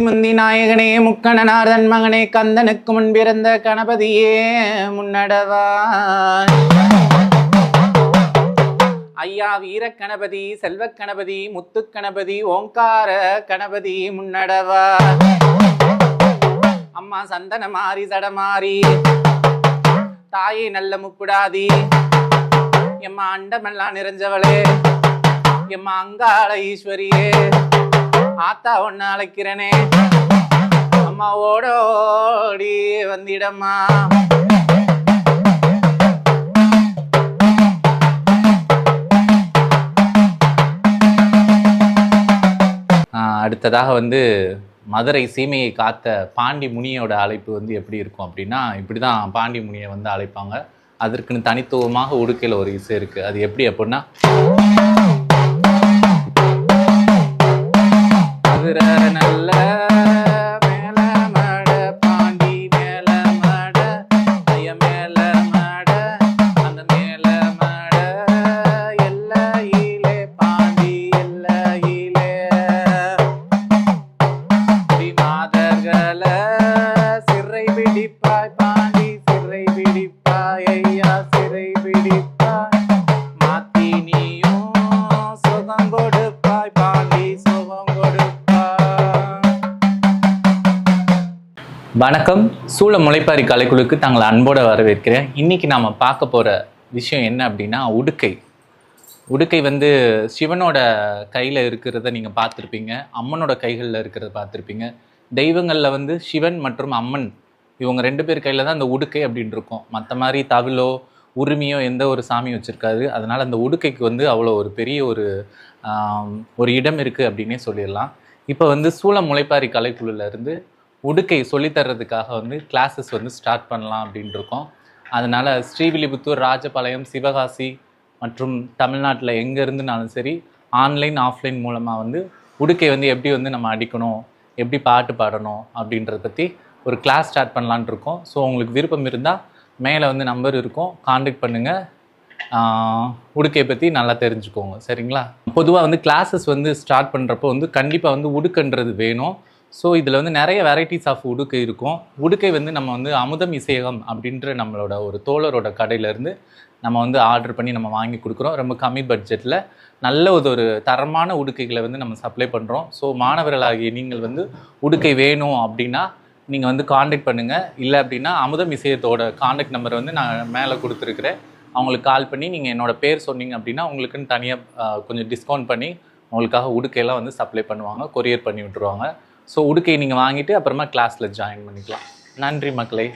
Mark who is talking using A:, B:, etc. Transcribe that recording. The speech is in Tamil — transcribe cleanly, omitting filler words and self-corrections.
A: முந்தி நாயகனே முக்கணனார்தன் மகனே கந்தனுக்கு முன்பிறந்த கணபதியே முன்னடவா. ஐயா வீர கணபதி, செல்வ கணபதி, முத்து கணபதி, ஓங்கார கணபதி முன்னடவா. அம்மா சந்தன மாறி சடமாறி தாயே நல்ல முப்புடாதி, எம்மா அண்டமெல்லாம் நிறைஞ்சவளே, எம்மா அங்காள ஈஸ்வரியே, ஆத்தா ஒன்னு அழைக்கிறனே, அம்மா ஓடோடி வந்திடம்மா. அடுத்ததாக மதுரை சீமையை காத்த பாண்டி முனியோட அழைப்பு எப்படி இருக்கும் அப்படின்னா, இப்படிதான் பாண்டி முனியை அழைப்பாங்க. அதற்குன்னு தனித்துவமாக உடுக்கையில் ஒரு இசை இருக்கு. அது எப்படி அப்படின்னா, நல்ல மேல மட பாண்டி மேல மட ஐய மேல மட அந்த மேல மட எல்லையிலே பாண்டி எல்லையிலே மாதர்களை சிறை பிடிப்பாய் பாண்டி சிறை பிடிப்பாய் ஐயா சிறை பிடிப்பாய் மாத்தி நீயும் சுகம் கொடுப்பாய் பாண்டி சுகம் கொடுப்பாய். வணக்கம். சூழ முளைப்பாரி கலைக்குழுக்கு தாங்களை அன்போடு வரவேற்கிறேன். இன்னைக்கு நாம் பார்க்க போகிற விஷயம் என்ன அப்படின்னா, உடுக்கை. உடுக்கை சிவனோட கையில் இருக்கிறத நீங்கள் பார்த்துருப்பீங்க, அம்மனோட கைகளில் இருக்கிறத பார்த்துருப்பீங்க. தெய்வங்களில் சிவன் மற்றும் அம்மன் இவங்க 2 பேர் கையில் தான் அந்த உடுக்கை அப்படின்னு இருக்கும். மற்ற மாதிரி தவிலோ உரிமையோ எந்த ஒரு சாமியும் வச்சுருக்காது. அதனால் அந்த உடுக்கைக்கு அவ்வளோ ஒரு பெரிய ஒரு இடம் இருக்குது அப்படின்னே சொல்லிடலாம். இப்போ சூழ முளைப்பாரி கலைக்குழுலேருந்து உடுக்கை சொல்லித்தர்றதுக்காக கிளாஸஸ் ஸ்டார்ட் பண்ணலாம் அப்படின்னு இருக்கோம். அதனால் ஸ்ரீவில்லிபுத்தூர், ராஜபாளையம், சிவகாசி மற்றும் தமிழ்நாட்டில் எங்கே இருந்துனாலும் சரி, ஆன்லைன் ஆஃப்லைன் மூலமாக உடுக்கை எப்படி நம்ம அடிக்கணும், எப்படி பாட்டு பாடணும் அப்படின்றத பற்றி ஒரு கிளாஸ் ஸ்டார்ட் பண்ணலான் இருக்கோம். ஸோ உங்களுக்கு விருப்பம் இருந்தால் மேலே நம்பர் இருக்கும், காண்டாக்ட் பண்ணுங்கள். உடுக்கையை பற்றி நல்லா தெரிஞ்சுக்கோங்க, சரிங்களா? பொதுவாக கிளாஸஸ் ஸ்டார்ட் பண்ணுறப்போ கண்டிப்பாக உடுக்கன்றது வேணும். ஸோ இதில் நிறைய வெரைட்டிஸ் ஆஃப் உடுக்கை இருக்கும். உடுக்கை நம்ம அமுதம் இசையகம் அப்படின்ற நம்மளோட ஒரு தோழரோட கடையிலேருந்து நம்ம ஆர்டர் பண்ணி நம்ம வாங்கி கொடுக்குறோம். ரொம்ப கம்மி பட்ஜெட்டில் நல்ல ஒரு தரமான உடுக்கைகளை நம்ம சப்ளை பண்ணுறோம். ஸோ மாணவர்களாகிய நீங்கள் உடுக்கை வேணும் அப்படின்னா நீங்கள் காண்டாக்ட் பண்ணுங்கள். இல்லை அப்படின்னா அமுதம் இசையத்தோட காண்டாக்ட் நம்பரை நான் மேலே கொடுத்துருக்குறேன். அவங்களுக்கு கால் பண்ணி நீங்கள் என்னோடய பேர் சொன்னீங்க அப்படின்னா உங்களுக்குன்னு தனியாக கொஞ்சம் டிஸ்கவுண்ட் பண்ணி உங்களுக்காக உடுக்கையெல்லாம் சப்ளை பண்ணுவாங்க, கொரியர் பண்ணி விட்டுருவாங்க. ஸோ உடுக்கையை நீங்கள் வாங்கிட்டு அப்புறமா கிளாஸில் ஜாயின் பண்ணிக்கலாம். நன்றி மக்களே.